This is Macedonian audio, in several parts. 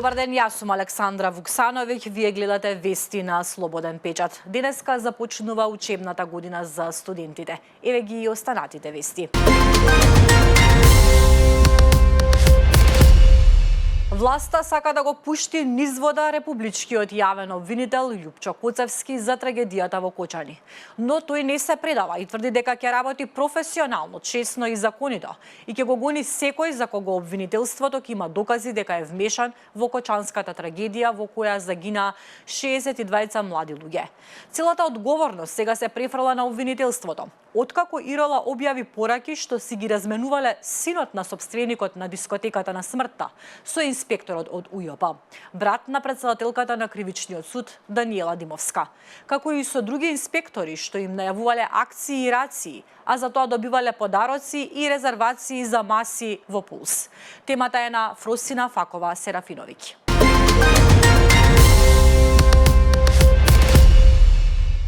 Добар ден, јас сум Александра Вуксановиќ, вие гледате вести на Слободен печат. Денеска започнува учебната година за студентите. Еве ги и останатите вести. Власта сака да го пушти низ вода републичкиот јавен обвинител Љупчо Коцевски за трагедијата во Кочани. Но тој не се предава и тврди дека ќе работи професионално, честно и законито и ќе го гони секој за кого обвинителството ќе има докази дека е вмешан во кочанската трагедија во која загина 62 млади луѓе. Целата одговорност сега се префрла на обвинителството. Откако Ирола објави пораки што си ги разменувале синот на сопственикот на дискотеката на смртта со инспекторот од УЈП, брат на претседателката на Кривичниот суд Даниела Димовска, како и со други инспектори што им најавувале акции и рации, а за тоа добивале подароци и резервации за маси во Пулс. Темата е на Фросина Факова Серафиновиќ.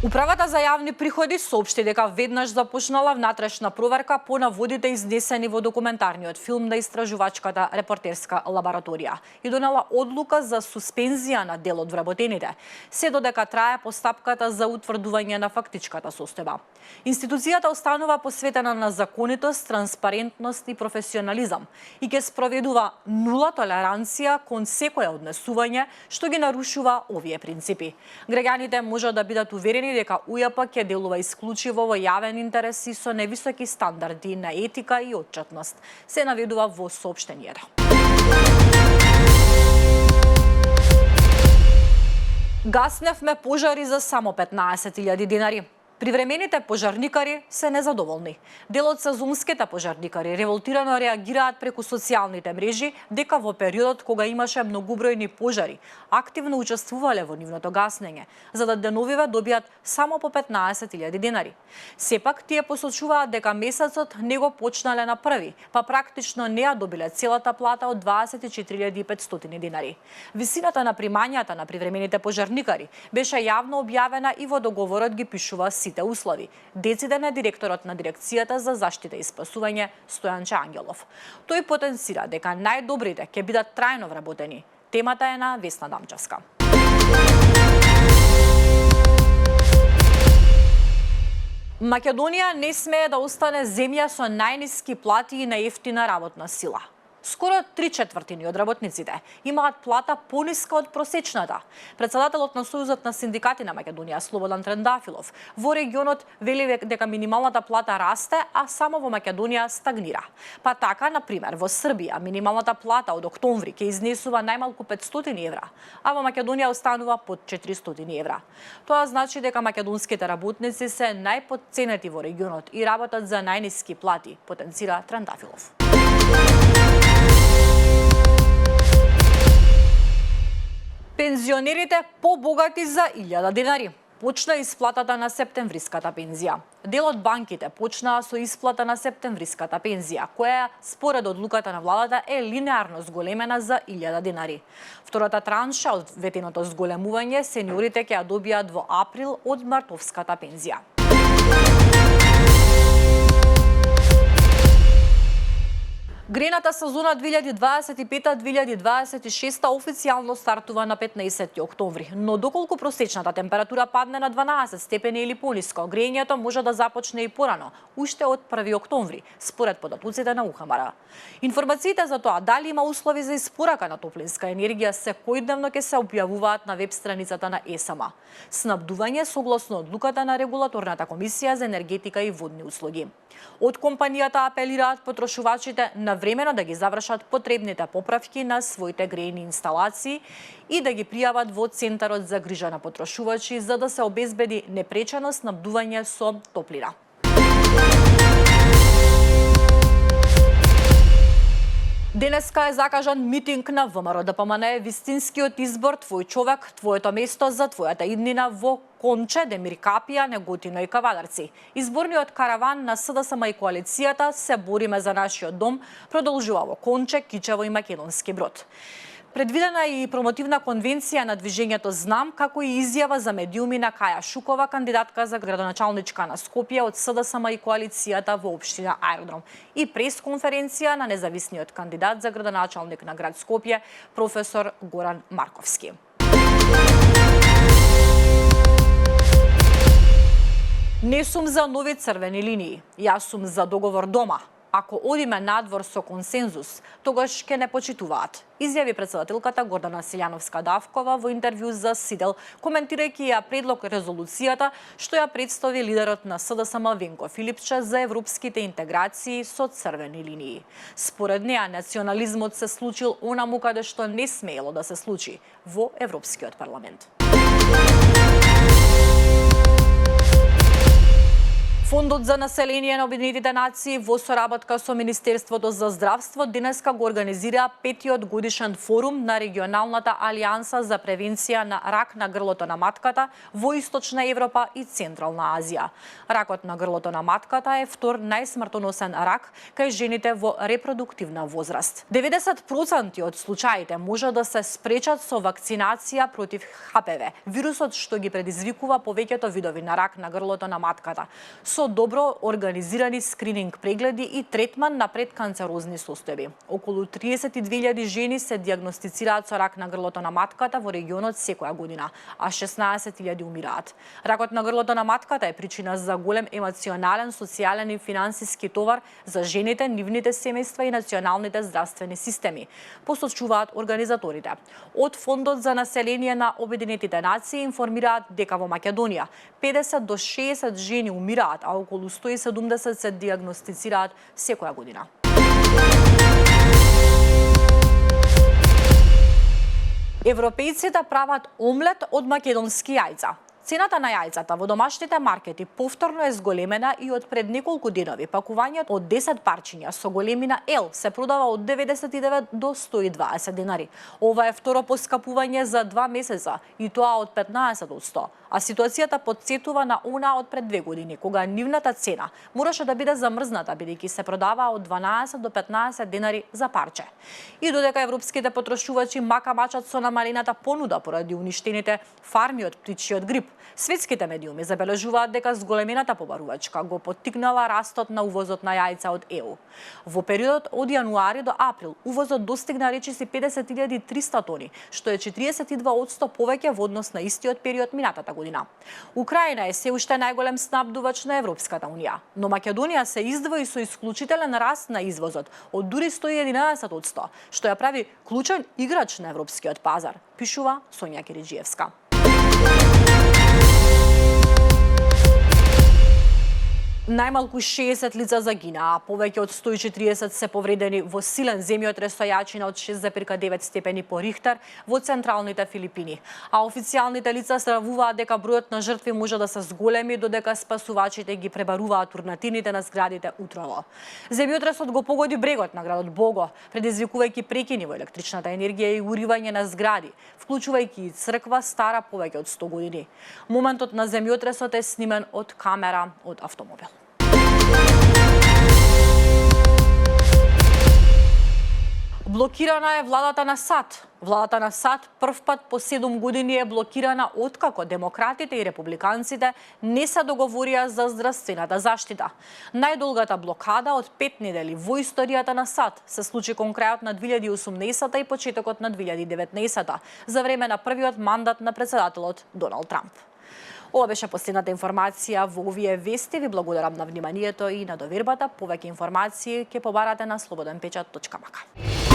Управата за јавни приходи соопшти дека веднаш започнала внатрешна проверка по наводите изнесени во документарниот филм на истражувачката репортерска лабораторија и донела одлука за суспензија на дел од вработените, се додека трае постапката за утврдување на фактичката состојба. Институцијата останува посветена на законитост, транспарентност и професионализам и ќе спроведува нула толеранција кон секое однесување што ги нарушува овие принципи. Граѓаните можат да бидат уверени дека УЈП ќе делува исклучиво во јавен интерес и со невисоки стандарди на етика и отчетност, се наведува во соопштенијата. Гасневме пожари за само 15.000 денари. Привремените пожарникари се незадоволни. Дел од сезонските пожарникари револтирано реагираат преку социјалните мрежи дека во периодот кога имаше многубројни пожари, активно учествувале во нивното гаснење, за да деновиве добијат само по 15.000 денари. Сепак тие посочуваат дека месецот не го почнале на први, па практично не ја добиле целата плата од 24.500 денари. Висината на примањата на привремените пожарникари беше јавно објавена и во договорот ги пишува сите услови, дециден е директорот на дирекцијата за заштита и спасување Стојанче Ангелов. Тој потенцира дека најдобрите ќе бидат трајно вработени. Темата е на Весна Дамчевска. Македонија не смее да остане земја со најниски плати и најевтина работна сила. Скоро 3/4 од работниците имаат плата пониска од просечната. Председателот на Сојузот на синдикати на Македонија Слободан Трендафилов во регионот вели дека минималната плата расте, а само во Македонија стагнира. Па така, на пример, во Србија минималната плата од октомври ќе изнесува најмалку 500 евра, а во Македонија останува под 400 евра. Тоа значи дека македонските работници се најпотценети во регионот и работат за најниски плати, потенцира Трендафилов. Пензионерите побогати за 1000 денари. Почна исплатата на септемвриската пензија. Дел од банките почнаа со исплата на септемвриската пензија, која според одлуката на владата е линеарно зголемена за 1000 денари. Втората транша од ветеното зголемување сениорите ќе ја добијат во април од мартовската пензија. Грената сезона 2025-2026 официјално стартува на 15 октомври, но доколку просечната температура падне на 12 степени или пониско, грејењето може да започне и порано, уште од 1 октомври, според податоците на УХМР. Информациите за тоа дали има услови за испорака на топлинска енергија секојдневно ќе се објавуваат на веб страницата на ЕСМ. Снабдување согласно одлуката на Регулаторната комисија за енергетика и водни услуги. Од компанијата апелираат потрошувачите на времено да ги завршат потребните поправки на своите грејни инсталации и да ги пријават во Центарот за грижа на потрошувачи за да се обезбеди непречено снабдување со топлина. Денеска е закажан митинг на ВМРО ДПМН вистинскиот избор Твој човек, твоето место за твојата иднина во Конче, Демир Капија, Неготино и Кавадарци. Изборниот караван на СДСМ и коалицијата Се бориме за нашиот дом продолжува во Конче, Кичево и Македонски Брод. Предвидена е и промотивна конвенција на движењето Знам, како и изјава за медиуми на Каја Шукова, кандидатка за градоначалничка на Скопје од СДСМ и коалицијата во општина Аеродром, и пресконференција на независниот кандидат за градоначалник на град Скопје, професор Горан Марковски. Не сум за нови црвени линии, јас сум за договор дома. Ако одиме надвор со консензус, тогаш ќе не почитуваат, изјави претседателката Гордана Силјановска-Давкова во интервју за Сидел, коментирајќи ја предлог резолуцијата што ја представи лидерот на СДСМ Венко Филипче за европските интеграции со црвени линии. Според неа, национализмот се случил онаму каде што не смеело да се случи, во Европскиот парламент. Фондот за население на Обединетите нации во соработка со Министерството за здравство денеска го организира 5-тиот годишен форум на регионалната алијанса за превенција на рак на грлото на матката во Источна Европа и Централна Азија. Ракот на грлото на матката е втор најсмртоносен рак кај жените во репродуктивна возраст. 90% од случаите може да се спречат со вакцинација против ХПВ, вирусот што ги предизвикува повеќето видови на рак на грлото на матката, со добро организирани скрининг прегледи и третман на предканцерозни состојби. Околу 32.000 жени се дијагностицираат со рак на грлото на матката во регионот секоја година, а 16.000 умираат. Ракот на грлото на матката е причина за голем емоционален, социјален и финансиски товар за жените, нивните семејства и националните здравствени системи, посочуваат организаторите. Од Фондот за население на Обединетите нации информираат дека во Македонија 50 до 60 жени умираат, а околу 170 се дијагностицираат секоја година. Европејците прават омлет од македонски јајца. Цената на јајцата во домашните маркети повторно е зголемена и од пред неколку денови пакувањето од 10 парчиња со големина L се продава од 99 до 120 денари. Ова е второ поскапување за 2 месеца и тоа од 15%, а ситуацијата потсетува на она од пред 2 години, кога нивната цена мораше да биде замрзната бидејќи се продава од 12 до 15 денари за парче. И додека европските потрошувачи мака мачат со намалената понуда поради уништените фарми од птичјиот грип, светските медиуми забележуваат дека зголемената побарувачка го поттикнала растот на увозот на јајца од ЕУ. Во периодот од јануари до април увозот достигна речиси 50.300 тони, што е 42% повеќе во однос на истиот период минатата година. Украина е се уште најголем снабдувач на Европската унија, но Македонија се издвои со исклучителен раст на извозот од дури 111%, што ја прави клучен играч на европскиот пазар, пишува Сонја Кириџиевска. Најмалку 60 лица загинаа, повеќе од 140 се повредени во силен земјотрес со јачина од 6,9 степени по Рихтер во централните Филипини. А официјалните лица стравуваат дека бројот на жртви може да се зголеми додека спасувачите ги пребаруваат урнатините на зградите утрово. Земјотресот го погоди брегот на градот Бого, предизвикувајќи прекини во електричната енергија и уривање на згради, вклучувајќи и црква стара повеќе од 100 години. Моментот на земјотресот е снимен од камера од автомобил. Блокирана е владата на САД. Владата на САД првпат по 7 години е блокирана откако демократите и републиканците не се договорија за здравствената заштита. Најдолгата блокада од 5 недели во историјата на САД се случи кон крајот на 2018 и почетокот на 2019 за време на првиот мандат на претседателот Доналд Трамп. Ова беше последната информација во овие вести. Ви благодарам на вниманието и на довербата. Повеќе информации ќе побарате на slobodnpečat.mk.